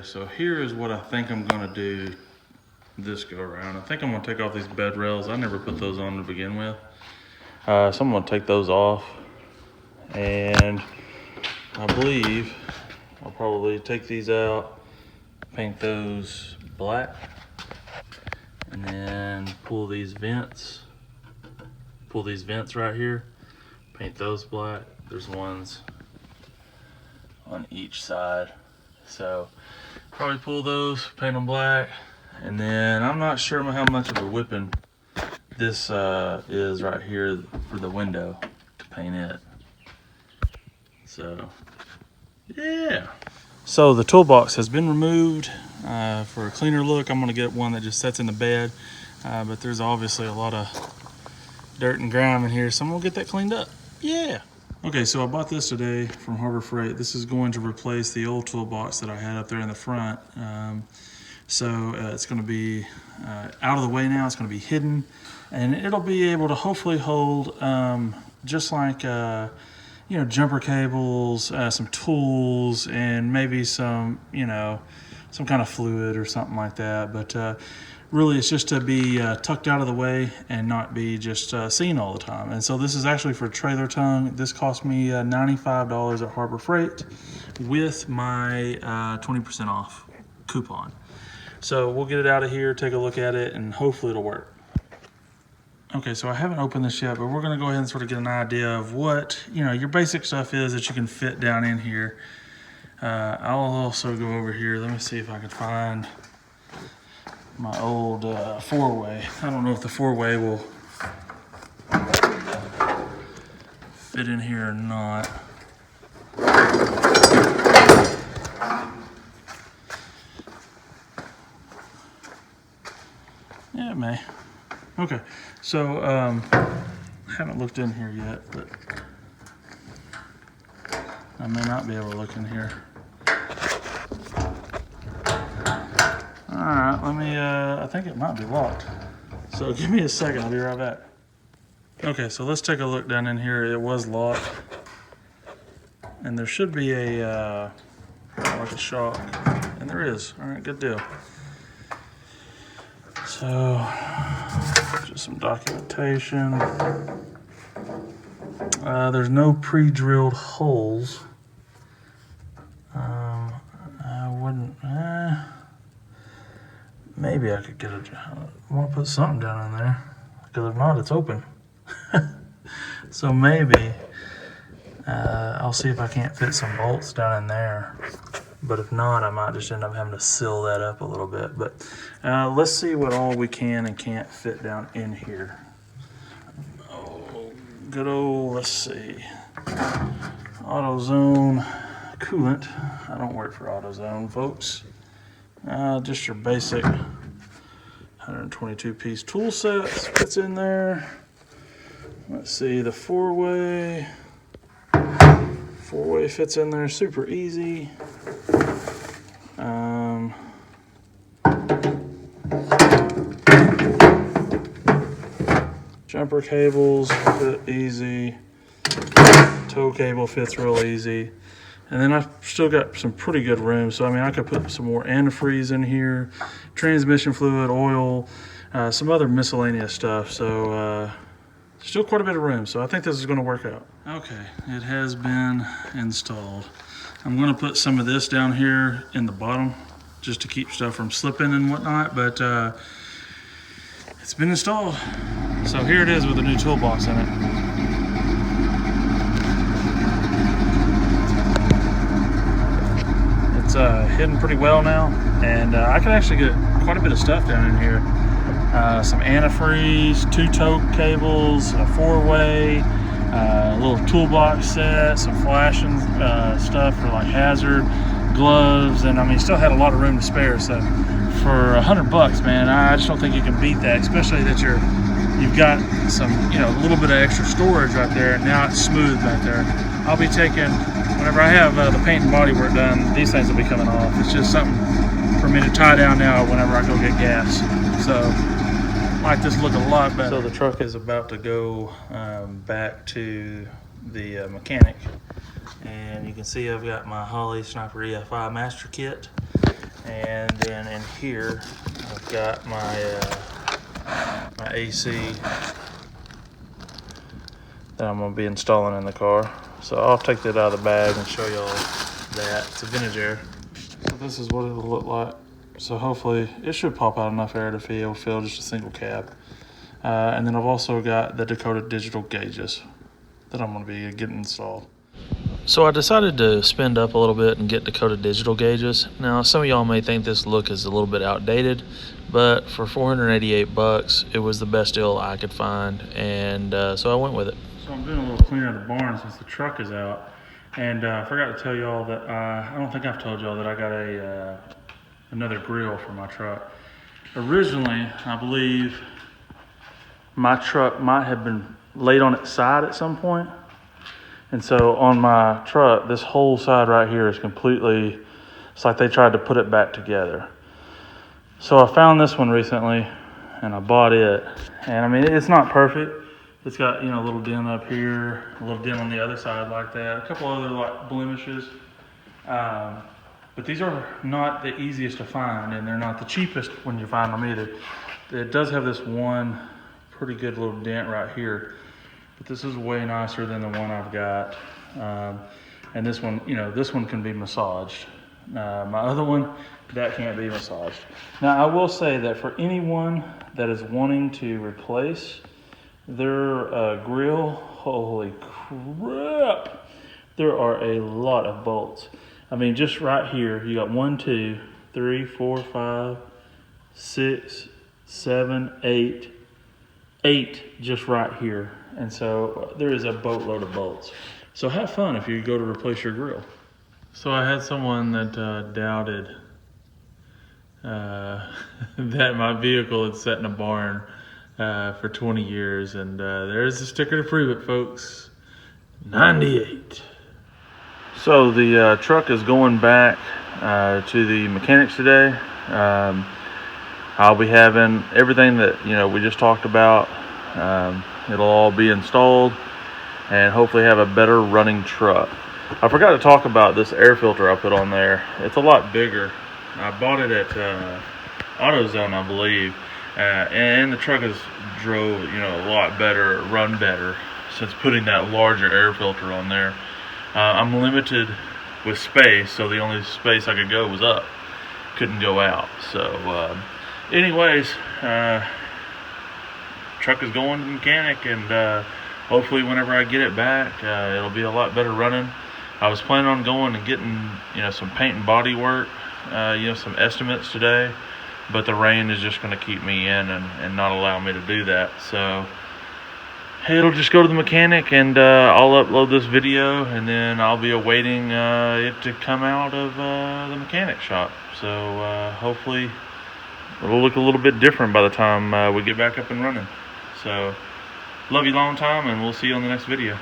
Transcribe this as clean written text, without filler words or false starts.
so here is what I think I'm gonna do this go around. I think I'm gonna take off these bed rails. I never put those on to begin with. So I'm gonna take those off, and I believe I'll probably take these out, paint those black, and then pull these vents right here, paint those black. There's ones on each side, so probably pull those, paint them black, and then I'm not sure how much of a whipping this is right here for the window to paint it. So yeah, so the toolbox has been removed for a cleaner look. I'm gonna get one that just sits in the bed, but there's obviously a lot of dirt and grime in here, so I'm gonna get that cleaned up. Yeah. Okay, so I bought this today from Harbor Freight. This is going to replace the old toolbox that I had up there in the front. It's going to be out of the way now. It's going to be hidden, and it'll be able to hopefully hold just like jumper cables, some tools, and maybe some some kind of fluid or something like that. But really, it's just to be tucked out of the way and not be just seen all the time. And so this is actually for trailer tongue. This cost me $95 at Harbor Freight with my 20% off coupon. So we'll get it out of here, take a look at it, and hopefully it'll work. Okay, so I haven't opened this yet, but we're gonna go ahead and sort of get an idea of what your basic stuff is that you can fit down in here. I'll also go over here. Let me see if I can find my old four-way. I don't know if the four-way will fit in here or not. Yeah, it may. Okay, so I haven't looked in here yet, but I may not be able to look in here. All right, let me, I think it might be locked. So give me a second, I'll be right back. Okay, so let's take a look down in here. It was locked. And there should be a, like a shock. And there is. All right, good deal. So, just some documentation. There's no pre-drilled holes. I wouldn't, maybe I could get I want to put something down in there, because if not, it's open. So maybe I'll see if I can't fit some bolts down in there. But if not, I might just end up having to seal that up a little bit. But let's see what all we can and can't fit down in here. Oh, good old, let's see. AutoZone coolant. I don't work for AutoZone, folks. Just your basic 122 piece tool sets fits in there. Let's see, the four-way fits in there super easy. Jumper cables fit easy. Tow cable fits real easy. And then I've still got some pretty good room. So I mean, I could put some more antifreeze in here, transmission fluid, oil, some other miscellaneous stuff. So still quite a bit of room. So I think this is going to work out. Okay, it has been installed. I'm going to put some of this down here in the bottom just to keep stuff from slipping and whatnot. But it's been installed. So here it is with a new toolbox in it. It's hidden pretty well now, and I can actually get quite a bit of stuff down in here. Some antifreeze, 2 tow cables, a 4-way, a little toolbox set, some flashing stuff for like hazard, gloves, and I mean, still had a lot of room to spare. So for $100, man, I just don't think you can beat that, especially that you've got some, a little bit of extra storage right there, and now it's smooth back there. I'll be taking, whenever I have the paint and body work done, these things will be coming off. It's just something for me to tie down now whenever I go get gas. So I like this look a lot better. So the truck is about to go back to the mechanic, and you can see I've got my Holley Sniper EFI master kit, And then in here, I've got my my AC that I'm gonna be installing in the car. So I'll take that out of the bag and show y'all that. It's a vintage air. So this is what it'll look like. So hopefully it should pop out enough air to fill just a single cab. And then I've also got the Dakota digital gauges that I'm gonna be getting installed. So I decided to spend up a little bit and get Dakota digital gauges. Now some of y'all may think this look is a little bit outdated, but for $488, it was the best deal I could find, and so I went with it. So I'm doing a little cleaning of the barn since the truck is out, and I forgot to tell y'all that I don't think I've told y'all that I got another grill for my truck. Originally, I believe my truck might have been laid on its side at some point. And so on my truck, this whole side right here is completely, it's like they tried to put it back together. So I found this one recently and I bought it. And I mean, it's not perfect. It's got, a little dent up here, a little dent on the other side like that, a couple other like blemishes. But these are not the easiest to find, and they're not the cheapest when you find them either. It does have this one pretty good little dent right here. But this is way nicer than the one I've got. And this one, this one can be massaged. My other one, that can't be massaged. Now, I will say that for anyone that is wanting to replace their grill, holy crap, there are a lot of bolts. I mean, just right here, you got 1, 2, 3, 4, 5, 6, 7, 8, 8 just right here. And so there is a boatload of bolts. So have fun if you go to replace your grill. So I had someone that doubted that my vehicle had sat in a barn for 20 years. And there's the sticker to prove it, folks. 98. So the truck is going back to the mechanics today. I'll be having everything that we just talked about. It'll all be installed and hopefully have a better running truck. I forgot to talk about this air filter I put on there. It's a lot bigger. I bought it at AutoZone, I believe, and the truck has drove a lot better, run better since putting that larger air filter on there. I'm limited with space, so the only space I could go was up, couldn't go out. So anyways, truck is going to the mechanic, and hopefully whenever I get it back, it'll be a lot better running. I was planning on going and getting some paint and body work, some estimates today, but the rain is just going to keep me in and not allow me to do that. So it'll just go to the mechanic, and I'll upload this video, and then I'll be awaiting it to come out of the mechanic shop. So hopefully it'll look a little bit different by the time we get back up and running. So love you long time, and we'll see you on the next video.